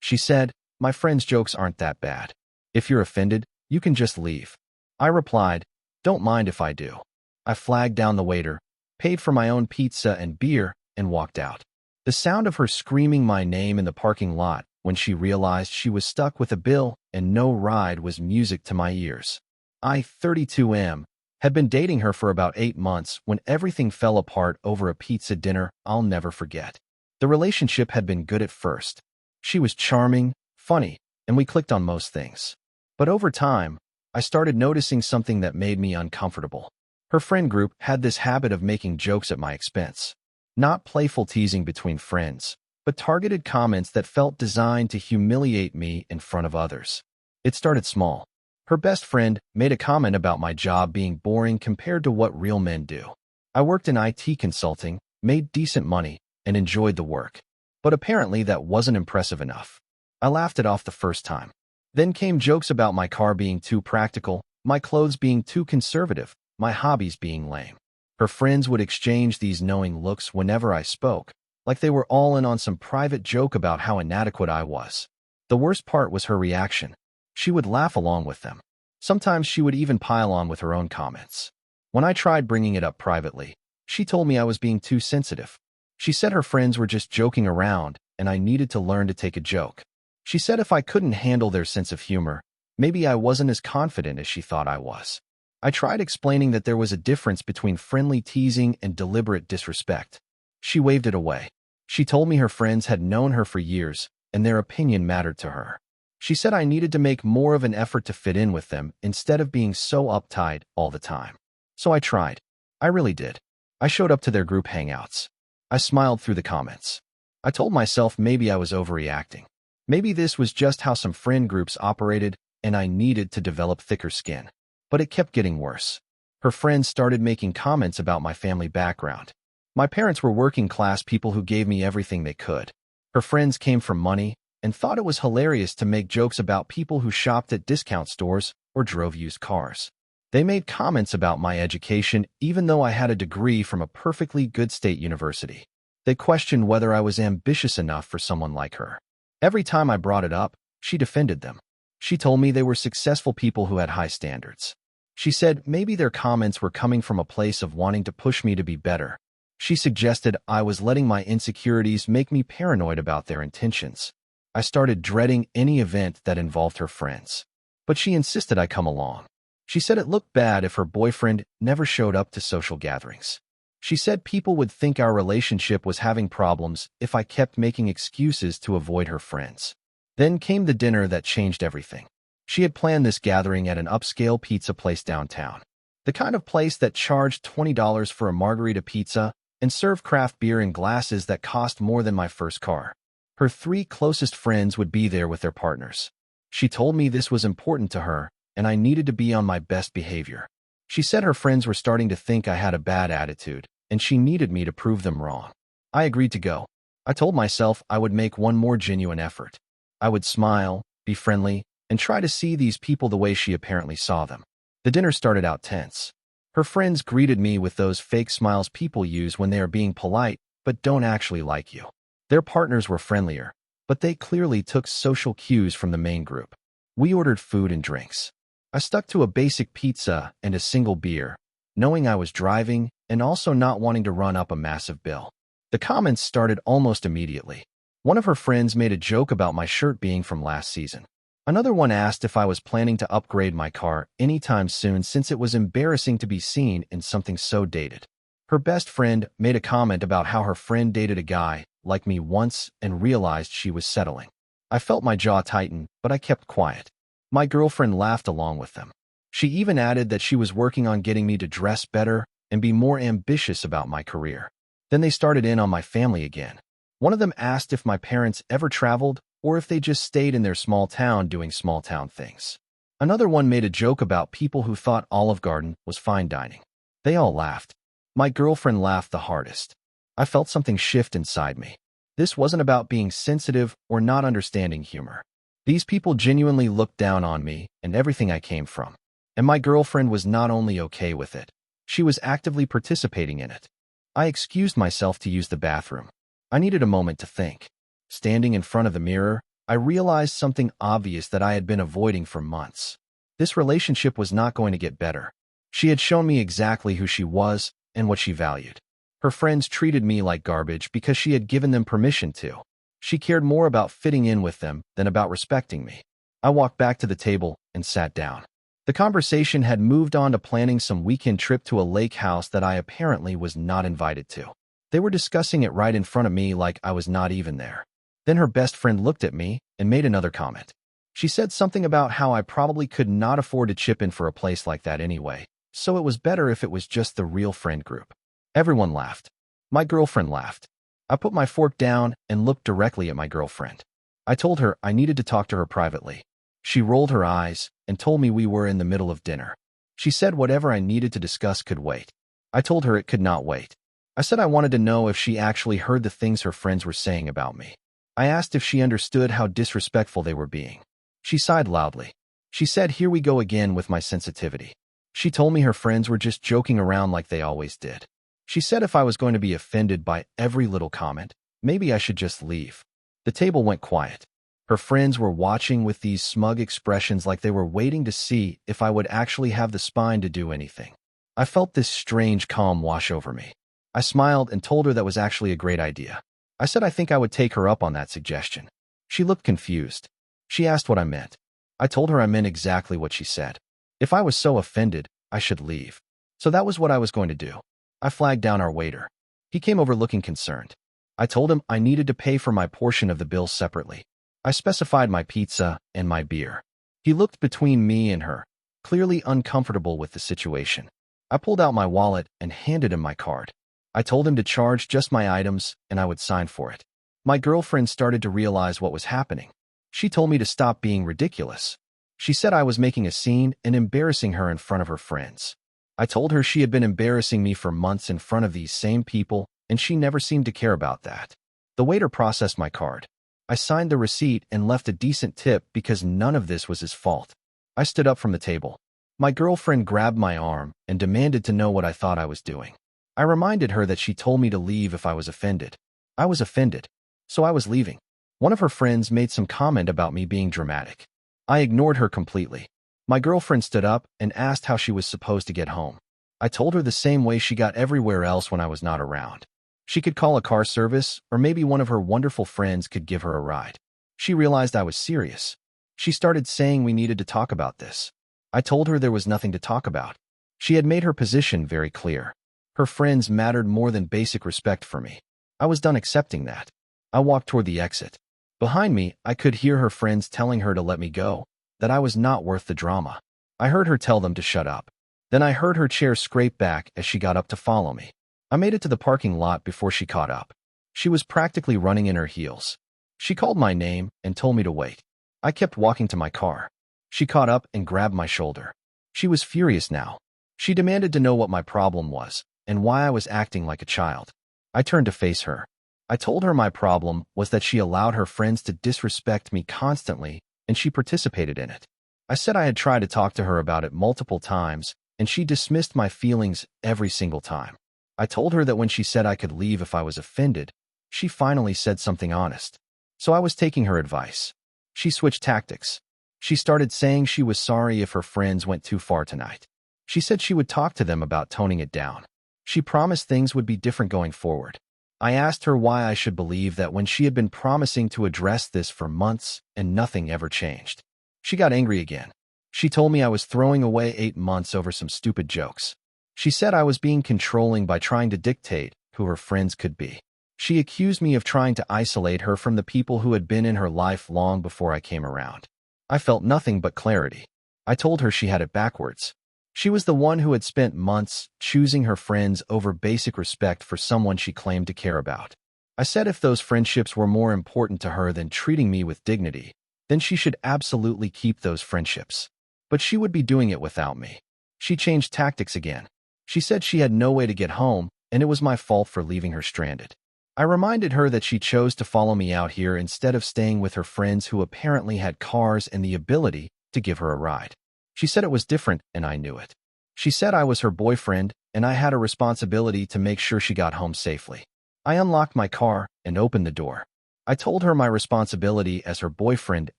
She said, "My friend's jokes aren't that bad. If you're offended, you can just leave." I replied, "Don't mind if I do." I flagged down the waiter, paid for my own pizza and beer, and walked out. The sound of her screaming my name in the parking lot when she realized she was stuck with a bill and no ride was music to my ears. I, 32M, had been dating her for about 8 months when everything fell apart over a pizza dinner I'll never forget. The relationship had been good at first. She was charming, funny, and we clicked on most things. But over time, I started noticing something that made me uncomfortable. Her friend group had this habit of making jokes at my expense. Not playful teasing between friends, but targeted comments that felt designed to humiliate me in front of others. It started small. Her best friend made a comment about my job being boring compared to what real men do. I worked in IT consulting, made decent money, and enjoyed the work. But apparently that wasn't impressive enough. I laughed it off the first time. Then came jokes about my car being too practical, my clothes being too conservative, my hobbies being lame. Her friends would exchange these knowing looks whenever I spoke, like they were all in on some private joke about how inadequate I was. The worst part was her reaction. She would laugh along with them. Sometimes she would even pile on with her own comments. When I tried bringing it up privately, she told me I was being too sensitive. She said her friends were just joking around and I needed to learn to take a joke. She said if I couldn't handle their sense of humor, maybe I wasn't as confident as she thought I was. I tried explaining that there was a difference between friendly teasing and deliberate disrespect. She waved it away. She told me her friends had known her for years and their opinion mattered to her. She said I needed to make more of an effort to fit in with them instead of being so uptight all the time. So I tried. I really did. I showed up to their group hangouts. I smiled through the comments. I told myself maybe I was overreacting. Maybe this was just how some friend groups operated and I needed to develop thicker skin. But it kept getting worse. Her friends started making comments about my family background. My parents were working-class people who gave me everything they could. Her friends came from money and thought it was hilarious to make jokes about people who shopped at discount stores or drove used cars. They made comments about my education even though I had a degree from a perfectly good state university. They questioned whether I was ambitious enough for someone like her. Every time I brought it up, she defended them. She told me they were successful people who had high standards. She said maybe their comments were coming from a place of wanting to push me to be better. She suggested I was letting my insecurities make me paranoid about their intentions. I started dreading any event that involved her friends. But she insisted I come along. She said it looked bad if her boyfriend never showed up to social gatherings. She said people would think our relationship was having problems if I kept making excuses to avoid her friends. Then came the dinner that changed everything. She had planned this gathering at an upscale pizza place downtown. The kind of place that charged $20 for a margarita pizza and served craft beer in glasses that cost more than my first car. Her 3 closest friends would be there with their partners. She told me this was important to her, and I needed to be on my best behavior. She said her friends were starting to think I had a bad attitude, and she needed me to prove them wrong. I agreed to go. I told myself I would make one more genuine effort. I would smile, be friendly, and try to see these people the way she apparently saw them. The dinner started out tense. Her friends greeted me with those fake smiles people use when they are being polite but don't actually like you. Their partners were friendlier, but they clearly took social cues from the main group. We ordered food and drinks. I stuck to a basic pizza and a single beer, knowing I was driving and also not wanting to run up a massive bill. The comments started almost immediately. One of her friends made a joke about my shirt being from last season. Another one asked if I was planning to upgrade my car anytime soon since it was embarrassing to be seen in something so dated. Her best friend made a comment about how her friend dated a guy like me once and realized she was settling. I felt my jaw tighten, but I kept quiet. My girlfriend laughed along with them. She even added that she was working on getting me to dress better and be more ambitious about my career. Then they started in on my family again. One of them asked if my parents ever traveled or if they just stayed in their small town doing small town things. Another one made a joke about people who thought Olive Garden was fine dining. They all laughed. My girlfriend laughed the hardest. I felt something shift inside me. This wasn't about being sensitive or not understanding humor. These people genuinely looked down on me and everything I came from. And my girlfriend was not only okay with it, she was actively participating in it. I excused myself to use the bathroom. I needed a moment to think. Standing in front of the mirror, I realized something obvious that I had been avoiding for months. This relationship was not going to get better. She had shown me exactly who she was and what she valued. Her friends treated me like garbage because she had given them permission to. She cared more about fitting in with them than about respecting me. I walked back to the table and sat down. The conversation had moved on to planning some weekend trip to a lake house that I apparently was not invited to. They were discussing it right in front of me like I was not even there. Then her best friend looked at me and made another comment. She said something about how I probably could not afford to chip in for a place like that anyway, so it was better if it was just the real friend group. Everyone laughed. My girlfriend laughed. I put my fork down and looked directly at my girlfriend. I told her I needed to talk to her privately. She rolled her eyes and told me we were in the middle of dinner. She said whatever I needed to discuss could wait. I told her it could not wait. I said I wanted to know if she actually heard the things her friends were saying about me. I asked if she understood how disrespectful they were being. She sighed loudly. She said, "Here we go again with my sensitivity." She told me her friends were just joking around like they always did. She said if I was going to be offended by every little comment, maybe I should just leave. The table went quiet. Her friends were watching with these smug expressions like they were waiting to see if I would actually have the spine to do anything. I felt this strange calm wash over me. I smiled and told her that was actually a great idea. I said I think I would take her up on that suggestion. She looked confused. She asked what I meant. I told her I meant exactly what she said. If I was so offended, I should leave. So that was what I was going to do. I flagged down our waiter. He came over looking concerned. I told him I needed to pay for my portion of the bill separately. I specified my pizza and my beer. He looked between me and her, clearly uncomfortable with the situation. I pulled out my wallet and handed him my card. I told him to charge just my items and I would sign for it. My girlfriend started to realize what was happening. She told me to stop being ridiculous. She said I was making a scene and embarrassing her in front of her friends. I told her she had been embarrassing me for months in front of these same people, and she never seemed to care about that. The waiter processed my card. I signed the receipt and left a decent tip because none of this was his fault. I stood up from the table. My girlfriend grabbed my arm and demanded to know what I thought I was doing. I reminded her that she told me to leave if I was offended. I was offended, so I was leaving. One of her friends made some comment about me being dramatic. I ignored her completely. My girlfriend stood up and asked how she was supposed to get home. I told her the same way she got everywhere else when I was not around. She could call a car service, or maybe one of her wonderful friends could give her a ride. She realized I was serious. She started saying we needed to talk about this. I told her there was nothing to talk about. She had made her position very clear. Her friends mattered more than basic respect for me. I was done accepting that. I walked toward the exit. Behind me, I could hear her friends telling her to let me go, that I was not worth the drama. I heard her tell them to shut up. Then I heard her chair scrape back as she got up to follow me. I made it to the parking lot before she caught up. She was practically running in her heels. She called my name and told me to wait. I kept walking to my car. She caught up and grabbed my shoulder. She was furious now. She demanded to know what my problem was and why I was acting like a child. I turned to face her. I told her my problem was that she allowed her friends to disrespect me constantly, and she participated in it. I said I had tried to talk to her about it multiple times, and she dismissed my feelings every single time. I told her that when she said I could leave if I was offended, she finally said something honest. So I was taking her advice. She switched tactics. She started saying she was sorry if her friends went too far tonight. She said she would talk to them about toning it down. She promised things would be different going forward. I asked her why I should believe that when she had been promising to address this for months and nothing ever changed. She got angry again. She told me I was throwing away 8 months over some stupid jokes. She said I was being controlling by trying to dictate who her friends could be. She accused me of trying to isolate her from the people who had been in her life long before I came around. I felt nothing but clarity. I told her she had it backwards. She was the one who had spent months choosing her friends over basic respect for someone she claimed to care about. I said if those friendships were more important to her than treating me with dignity, then she should absolutely keep those friendships. But she would be doing it without me. She changed tactics again. She said she had no way to get home, and it was my fault for leaving her stranded. I reminded her that she chose to follow me out here instead of staying with her friends who apparently had cars and the ability to give her a ride. She said it was different, and I knew it. She said I was her boyfriend, and I had a responsibility to make sure she got home safely. I unlocked my car and opened the door. I told her my responsibility as her boyfriend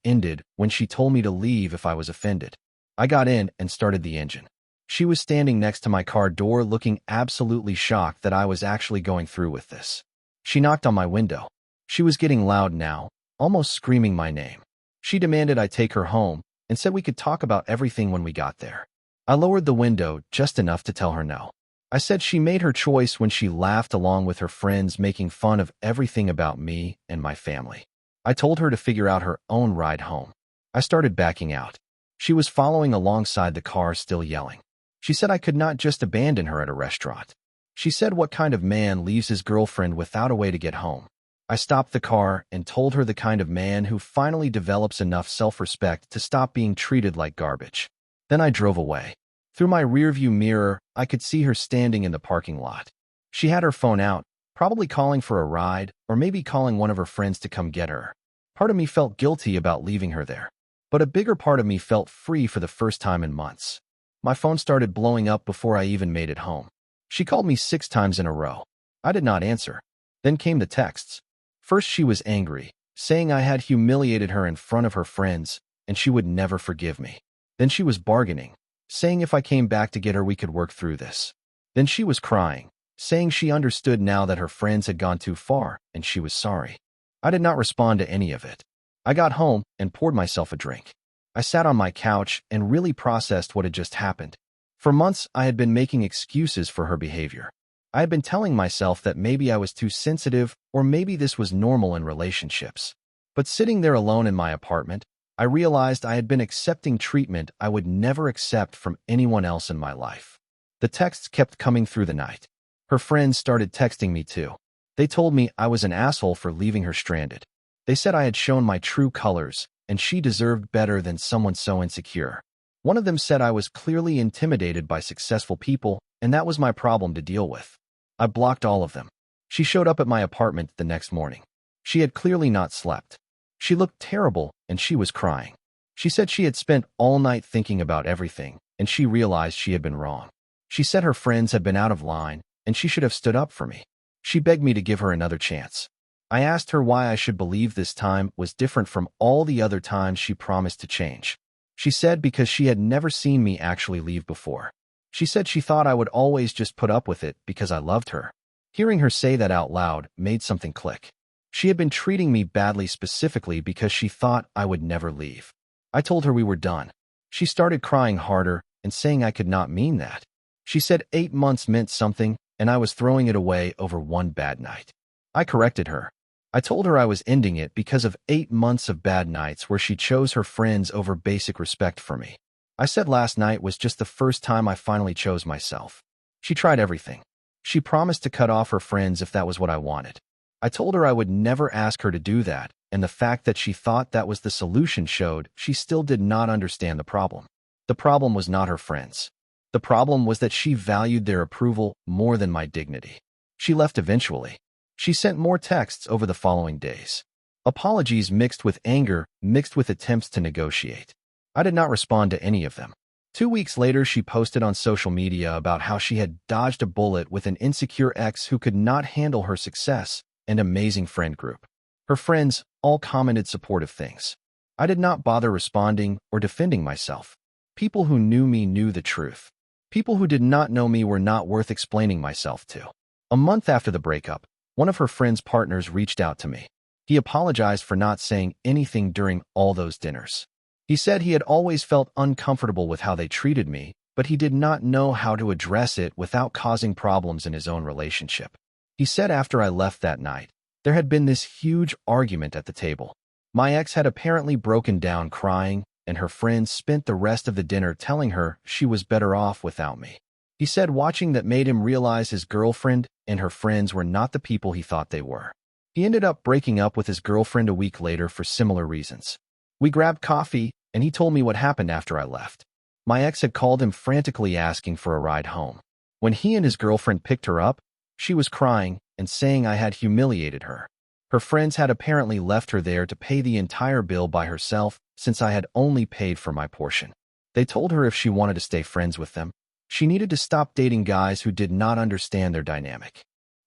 ended when she told me to leave if I was offended. I got in and started the engine. She was standing next to my car door looking absolutely shocked that I was actually going through with this. She knocked on my window. She was getting loud now, almost screaming my name. She demanded I take her home and said we could talk about everything when we got there. I lowered the window just enough to tell her no. I said she made her choice when she laughed along with her friends making fun of everything about me and my family. I told her to figure out her own ride home. I started backing out. She was following alongside the car, still yelling. She said I could not just abandon her at a restaurant. She said what kind of man leaves his girlfriend without a way to get home. I stopped the car and told her the kind of man who finally develops enough self-respect to stop being treated like garbage. Then I drove away. Through my rearview mirror, I could see her standing in the parking lot. She had her phone out, probably calling for a ride or maybe calling one of her friends to come get her. Part of me felt guilty about leaving her there, but a bigger part of me felt free for the first time in months. My phone started blowing up before I even made it home. She called me 6 times in a row. I did not answer. Then came the texts. First, she was angry, saying I had humiliated her in front of her friends and she would never forgive me. Then she was bargaining, saying if I came back to get her we could work through this. Then she was crying, saying she understood now that her friends had gone too far and she was sorry. I did not respond to any of it. I got home and poured myself a drink. I sat on my couch and really processed what had just happened. For months, I had been making excuses for her behavior. I had been telling myself that maybe I was too sensitive or maybe this was normal in relationships. But sitting there alone in my apartment, I realized I had been accepting treatment I would never accept from anyone else in my life. The texts kept coming through the night. Her friends started texting me too. They told me I was an asshole for leaving her stranded. They said I had shown my true colors, and she deserved better than someone so insecure. One of them said I was clearly intimidated by successful people, and that was my problem to deal with. I blocked all of them. She showed up at my apartment the next morning. She had clearly not slept. She looked terrible, and she was crying. She said she had spent all night thinking about everything, and she realized she had been wrong. She said her friends had been out of line, and she should have stood up for me. She begged me to give her another chance. I asked her why I should believe this time was different from all the other times she promised to change. She said because she had never seen me actually leave before. She said she thought I would always just put up with it because I loved her. Hearing her say that out loud made something click. She had been treating me badly specifically because she thought I would never leave. I told her we were done. She started crying harder and saying I could not mean that. She said 8 months meant something and I was throwing it away over one bad night. I corrected her. I told her I was ending it because of 8 months of bad nights where she chose her friends over basic respect for me. I said last night was just the first time I finally chose myself. She tried everything. She promised to cut off her friends if that was what I wanted. I told her I would never ask her to do that, and the fact that she thought that was the solution showed she still did not understand the problem. The problem was not her friends. The problem was that she valued their approval more than my dignity. She left eventually. She sent more texts over the following days. Apologies mixed with anger, mixed with attempts to negotiate. I did not respond to any of them. 2 weeks later, she posted on social media about how she had dodged a bullet with an insecure ex who could not handle her success and amazing friend group. Her friends all commented supportive things. I did not bother responding or defending myself. People who knew me knew the truth. People who did not know me were not worth explaining myself to. A month after the breakup, one of her friend's partners reached out to me. He apologized for not saying anything during all those dinners. He said he had always felt uncomfortable with how they treated me, but he did not know how to address it without causing problems in his own relationship. He said after I left that night, there had been this huge argument at the table. My ex had apparently broken down crying, and her friends spent the rest of the dinner telling her she was better off without me. He said watching that made him realize his girlfriend and her friends were not the people he thought they were. He ended up breaking up with his girlfriend a week later for similar reasons. We grabbed coffee, and he told me what happened after I left. My ex had called him frantically asking for a ride home. When he and his girlfriend picked her up, she was crying and saying I had humiliated her. Her friends had apparently left her there to pay the entire bill by herself since I had only paid for my portion. They told her if she wanted to stay friends with them, she needed to stop dating guys who did not understand their dynamic.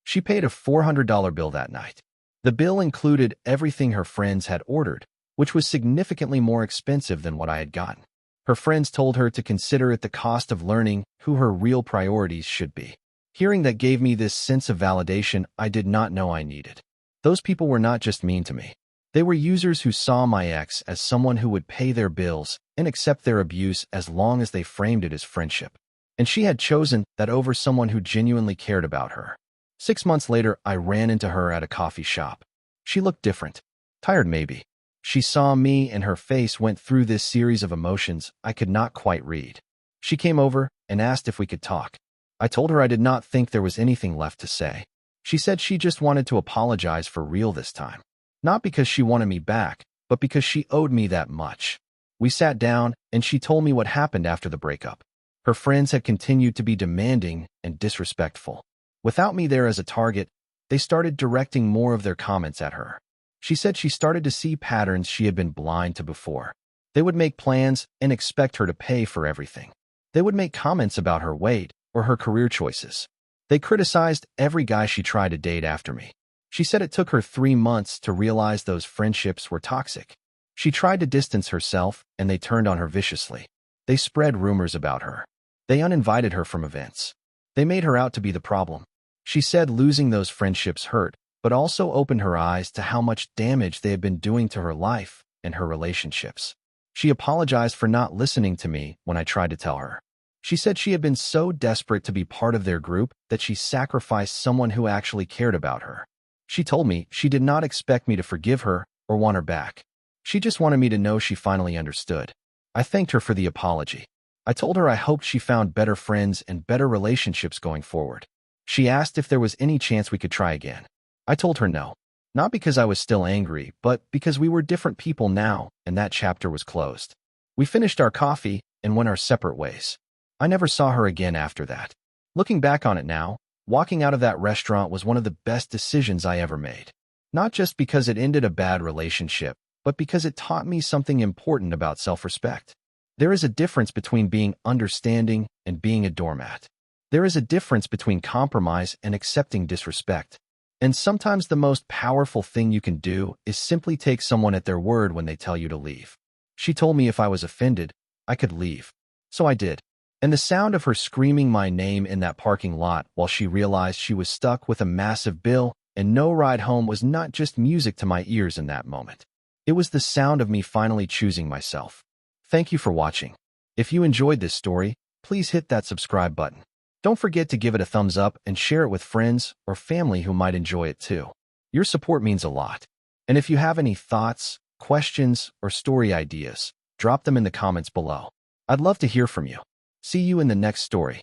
She paid a $400 bill that night. The bill included everything her friends had ordered, which was significantly more expensive than what I had gotten. Her friends told her to consider it the cost of learning who her real priorities should be. Hearing that gave me this sense of validation I did not know I needed. Those people were not just mean to me. They were users who saw my ex as someone who would pay their bills and accept their abuse as long as they framed it as friendship. And she had chosen that over someone who genuinely cared about her. 6 months later, I ran into her at a coffee shop. She looked different. Tired maybe. She saw me and her face went through this series of emotions I could not quite read. She came over and asked if we could talk. I told her I did not think there was anything left to say. She said she just wanted to apologize for real this time. Not because she wanted me back, but because she owed me that much. We sat down and she told me what happened after the breakup. Her friends had continued to be demanding and disrespectful. Without me there as a target, they started directing more of their comments at her. She said she started to see patterns she had been blind to before. They would make plans and expect her to pay for everything. They would make comments about her weight or her career choices. They criticized every guy she tried to date after me. She said it took her 3 months to realize those friendships were toxic. She tried to distance herself, and they turned on her viciously. They spread rumors about her. They uninvited her from events. They made her out to be the problem. She said losing those friendships hurt, but also opened her eyes to how much damage they had been doing to her life and her relationships. She apologized for not listening to me when I tried to tell her. She said she had been so desperate to be part of their group that she sacrificed someone who actually cared about her. She told me she did not expect me to forgive her or want her back. She just wanted me to know she finally understood. I thanked her for the apology. I told her I hoped she found better friends and better relationships going forward. She asked if there was any chance we could try again. I told her no. Not because I was still angry, but because we were different people now, and that chapter was closed. We finished our coffee and went our separate ways. I never saw her again after that. Looking back on it now, walking out of that restaurant was one of the best decisions I ever made. Not just because it ended a bad relationship, but because it taught me something important about self-respect. There is a difference between being understanding and being a doormat. There is a difference between compromise and accepting disrespect. And sometimes the most powerful thing you can do is simply take someone at their word when they tell you to leave. She told me if I was offended, I could leave. So I did. And the sound of her screaming my name in that parking lot while she realized she was stuck with a massive bill and no ride home was not just music to my ears in that moment. It was the sound of me finally choosing myself. Thank you for watching. If you enjoyed this story, please hit that subscribe button. Don't forget to give it a thumbs up and share it with friends or family who might enjoy it too. Your support means a lot. And if you have any thoughts, questions, or story ideas, drop them in the comments below. I'd love to hear from you. See you in the next story.